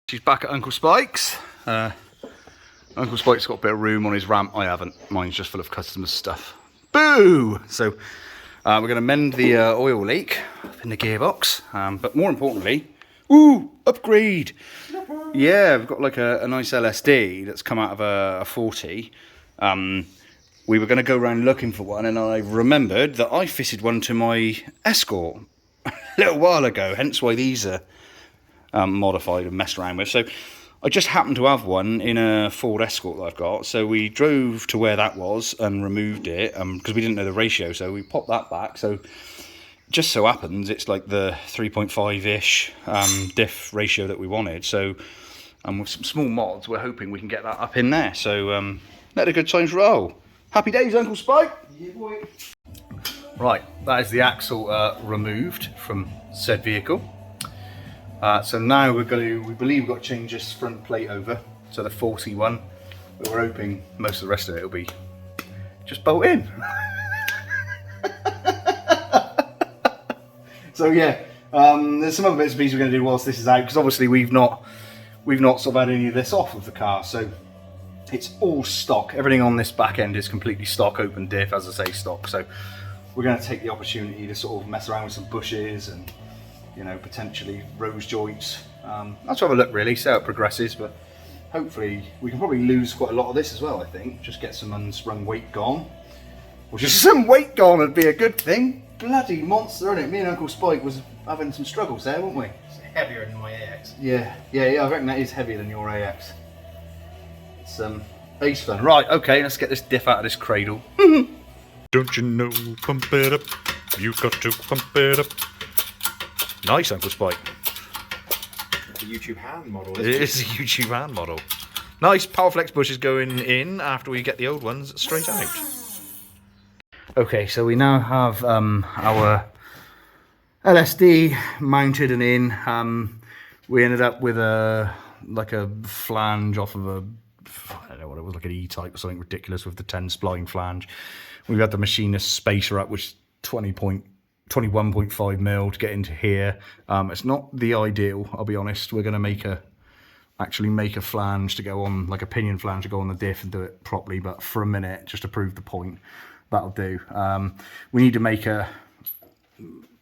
She's back at Uncle Spike's. Uncle Spike's got a bit of room on his ramp. I haven't. Mine's just full of customers' stuff. Boo! So we're going to mend the oil leak in the gearbox. But more importantly, ooh, upgrade! Yeah, we've got like a nice LSD that's come out of a 40. We were going to go around looking for one, and I remembered that I fitted one to my Escort a little while ago. Hence why these are modified and messed around with. So I just happened to have one in a Ford Escort that I've got, so we drove to where that was and removed it because we didn't know the ratio, so we popped that back. So just so happens it's like the 3.5-ish diff ratio that we wanted. So with some small mods, we're hoping we can get that up in there. So let the good times roll. Happy days, Uncle Spike. Yeah, boy. Right, that is the axle removed from said vehicle. So now we believe we've got to change this front plate over to the 41, but we're hoping most of the rest of it will be just bolt in. So yeah, there's some other bits and pieces we're going to do whilst this is out, because obviously we've not sort of had any of this off of the car, so it's all stock. Everything on this back end is completely stock, open diff, as I say, stock. So we're going to take the opportunity to sort of mess around with some bushes and, you know, potentially rose joints. Let's have a look really, see how it progresses, but hopefully we can probably lose quite a lot of this as well, I think. Just get some unsprung weight gone. Which is some weight gone would be a good thing. Bloody monster, isn't it? Me and Uncle Spike was having some struggles there, weren't we? It's heavier than my AX. Yeah, I reckon that is heavier than your AX. It's ace fun. Right, okay, let's get this diff out of this cradle. Don't you know, pump it up, you got to pump it up. Nice, Uncle Spike. It's a YouTube hand model. It is a YouTube hand model. Nice Powerflex bushes going in after we get the old ones straight out. Okay, so we now have our LSD mounted and in. We ended up with a flange off of a, I don't know what it was, like an E-type or something ridiculous with the 10 spline flange. We've had the machinist spacer up, which is 21.5 mil to get into here. It's not the ideal, I'll be honest. We're going to actually make a flange to go on, like a pinion flange to go on the diff and do it properly, but for a minute, just to prove the point, that'll do. We need to make a,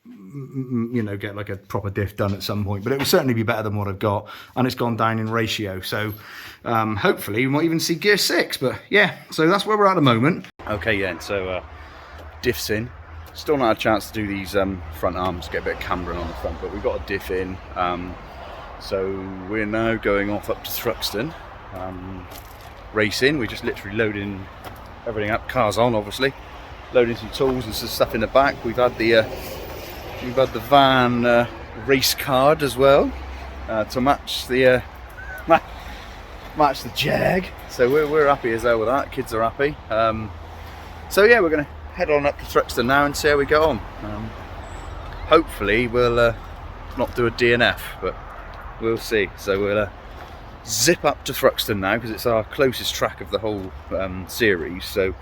you know, get like a proper diff done at some point, but it will certainly be better than what I've got, and it's gone down in ratio, so hopefully we might even see gear 6, but yeah, so that's where we're at the moment. Okay, yeah, so diff's in. Still not had a chance to do these front arms, get a bit of cambering on the front, but we've got a diff in. So we're now going off up to Thruxton, racing. We're just literally loading everything up, cars on obviously, loading some tools and some stuff in the back. We've had the van race card as well to match the Jag. So we're happy as hell with that. Kids are happy. So yeah, we're gonna head on up to Thruxton now and see how we go on. Hopefully we'll not do a DNF, but we'll see. So we'll zip up to Thruxton now because it's our closest track of the whole series. So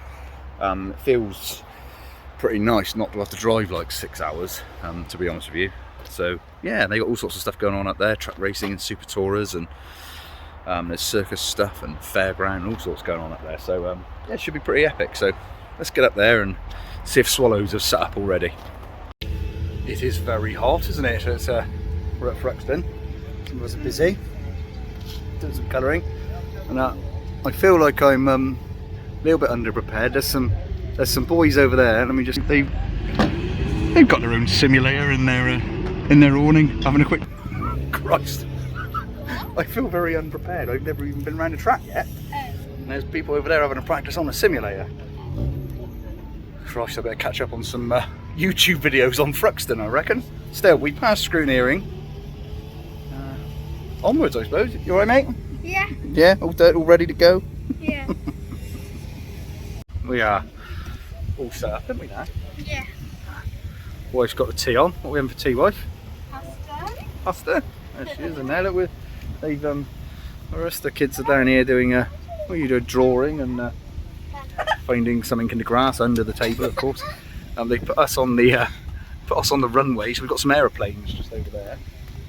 it feels pretty nice not to have to drive like 6 hours, to be honest with you. So yeah, they got all sorts of stuff going on up there, truck racing and super tourers, and there's circus stuff and fairground and all sorts going on up there. So yeah, it should be pretty epic. So let's get up there and see if swallows have set up already. It is very hot, isn't it? It's, we're at Thruxton. Some of us are busy doing some colouring, and I feel like I'm a little bit underprepared. There's some boys over there. Let me just, they've got their own simulator in their awning, having a quick. Christ, I feel very unprepared. I've never even been around a track yet. And there's people over there having a practice on a simulator. Christ, I better catch up on some YouTube videos on Thruxton, I reckon. Still, we passed Screwneering. Onwards, I suppose. You alright, mate? Yeah. Yeah, all ready to go? Yeah. We are all set up, haven't we now? Yeah. Wife's got the tea on. What are we having for tea, wife? Pasta. Pasta? There she is, and now look, they've the rest of the kids are down here doing what are you doing, drawing and finding something in the grass under the table, of course. They put us on the runway, so we've got some aeroplanes just over there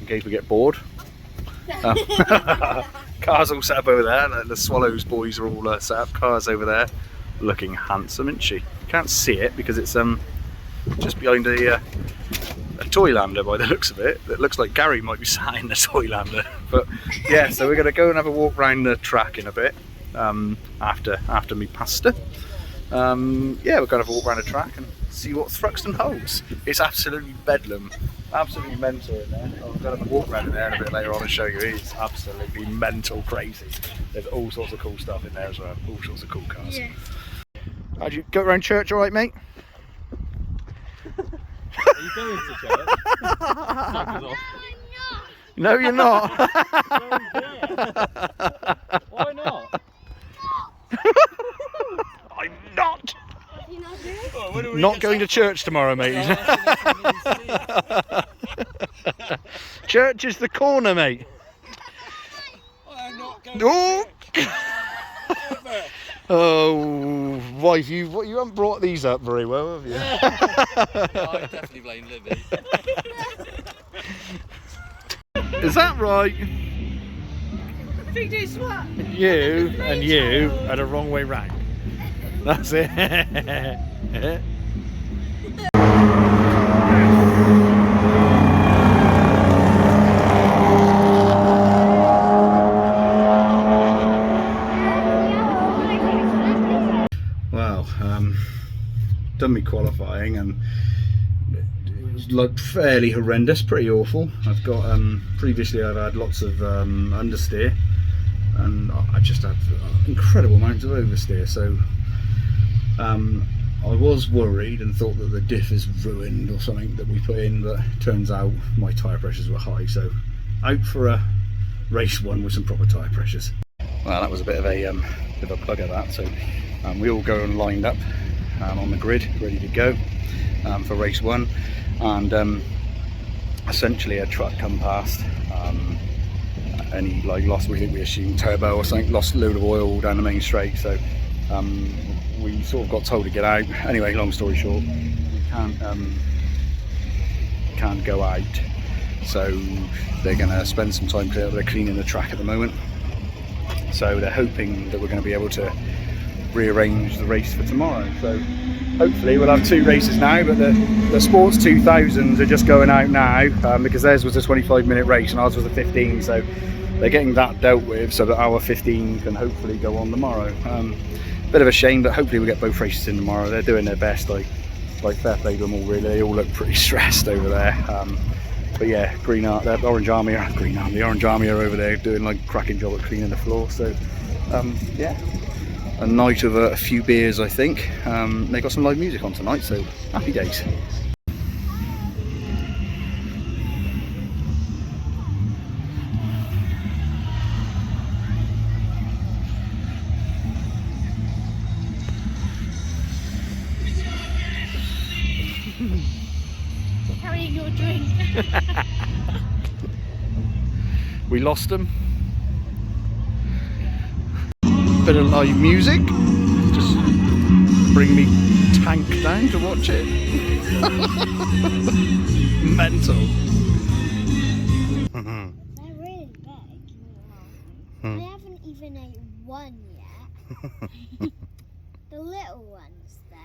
in case we get bored. Cars all set up over there. The Swallows boys are all set up. Cars over there, looking handsome, isn't she? Can't see it because it's just behind a Toylander by the looks of it. It looks like Gary might be sat in the Toylander. But yeah, so we're going to go and have a walk around the track in a bit after me pasta. Yeah, we're going to have a walk around the track and see what Thruxton holds. It's absolutely bedlam, absolutely mental in there. I'm going to have a walk around in there a bit later on and show you. It's absolutely mental crazy. There's all sorts of cool stuff in there as well, all sorts of cool cars. Yeah. How'd you go around church all right, mate? Are you going to church? No, you're not. Why not? I'm not. Oh, not going to church tomorrow, mate. Church is the corner, mate. I'm not going Oh, oh, wife, you haven't brought these up very well, have you? I definitely blame Libby. Is that right? You and you are the wrong way round. That's it. Wow, done me qualifying and it was like fairly horrendous, pretty awful. I've got previously I've had lots of understeer and I just had incredible amounts of oversteer, so I was worried and thought that the diff is ruined or something that we put in, but turns out my tyre pressures were high, so out for a race one with some proper tyre pressures. Well, that was a bit of a plug of that, so we all go and lined up on the grid, ready to go for race one, and essentially a truck come past, and he like lost, we assumed turbo or something, lost a load of oil down the main straight, so we sort of got told to get out. Anyway, long story short, we can't go out, so they're going to spend some time they're cleaning the track at the moment, so they're hoping that we're going to be able to rearrange the race for tomorrow. So hopefully we'll have 2 races now, but the Sports 2000s are just going out now because theirs was a 25-minute race and ours was a 15, so they're getting that dealt with so that our 15 can hopefully go on tomorrow. Bit of a shame, but hopefully we'll get both races in tomorrow. They're doing their best, like fair play to them all really. They all look pretty stressed over there. But yeah, the Orange Army are over there doing like a cracking job at cleaning the floor. So yeah, a night of a few beers, I think. They got some live music on tonight, so happy days. Carrying your drink. We lost them. Bit of live music. Just bring me tank down to watch it. Mental. They're really big. I haven't even ate one yet. The little ones then.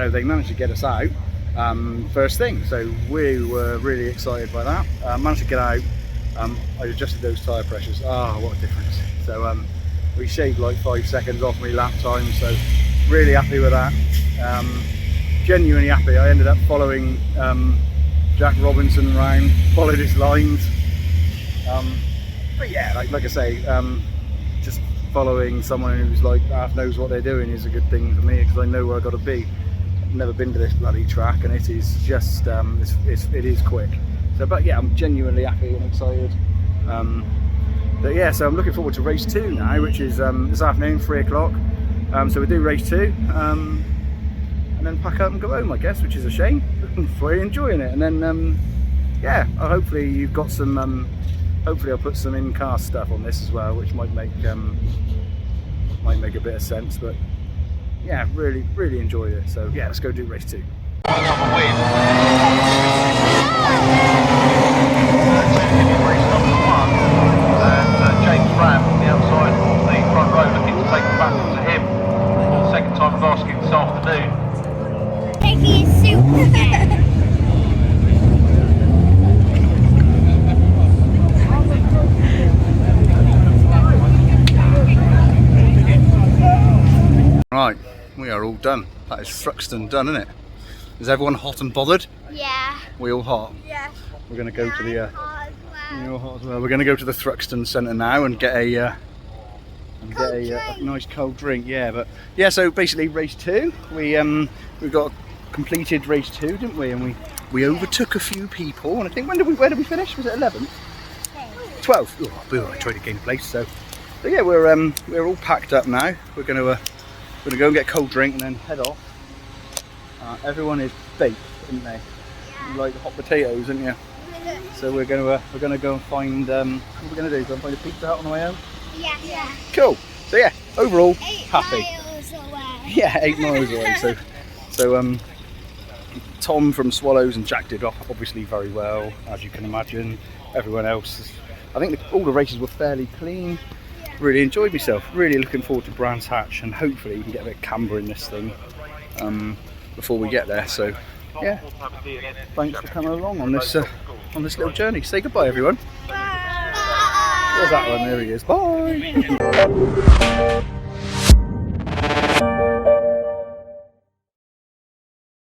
So they managed to get us out first thing. So we were really excited by that. Managed to get out. I adjusted those tyre pressures. Ah, what a difference. So we shaved like 5 seconds off my lap time. So really happy with that. Genuinely happy. I ended up following Jack Robinson around, followed his lines. But yeah, like I say, just following someone who's like half knows what they're doing is a good thing for me, because I know where I've got to be. I've never been to this bloody track, and it is just it is quick. So, but yeah, I'm genuinely happy and excited. But yeah, so I'm looking forward to race 2 now, which is this afternoon, 3 o'clock. So we do race 2, and then pack up and go home, I guess, which is a shame. We're enjoying it, and then yeah, hopefully you've got some. Hopefully I'll put some in-car stuff on this as well, which might make a bit of sense. But yeah, really enjoyed it. So yeah, let's go do race 2. James Ram on the outside of the front row, looking to take the battle to him for the second time of asking this afternoon. Taking his suit again. Right, we are all done. That is Thruxton done, isn't it? Is everyone hot and bothered? Yeah. We all hot? Yeah. We're going to go to the I'm hot as well. you're hot as well. We're going to go to the Thruxton Centre now and get a nice cold drink. Yeah, but yeah. So basically, race 2. We got completed race 2, didn't we? And we overtook a few people. And I think where did we finish? Was it 11th? 12th. Oh, we were trying to gain place. So yeah, we're all packed up now. We're going to go and get a cold drink and then head off. Everyone is baked, aren't they? Yeah. You like the hot potatoes, aren't you? So we're gonna go and find what we're gonna do. Go and find a Pizza Hut on the way home. Yeah. Cool. So yeah, overall 8 happy. miles away. Yeah, 8 miles away. So Tom from Swallows and Jack did obviously very well, as you can imagine. Everyone else, I think all the races were fairly clean. Really enjoyed myself. Really looking forward to Brands Hatch, and hopefully we can get a bit of camber in this thing before we get there. So yeah, thanks for coming along on this little journey. Say goodbye, everyone. Bye. There's that one. There he is. Bye.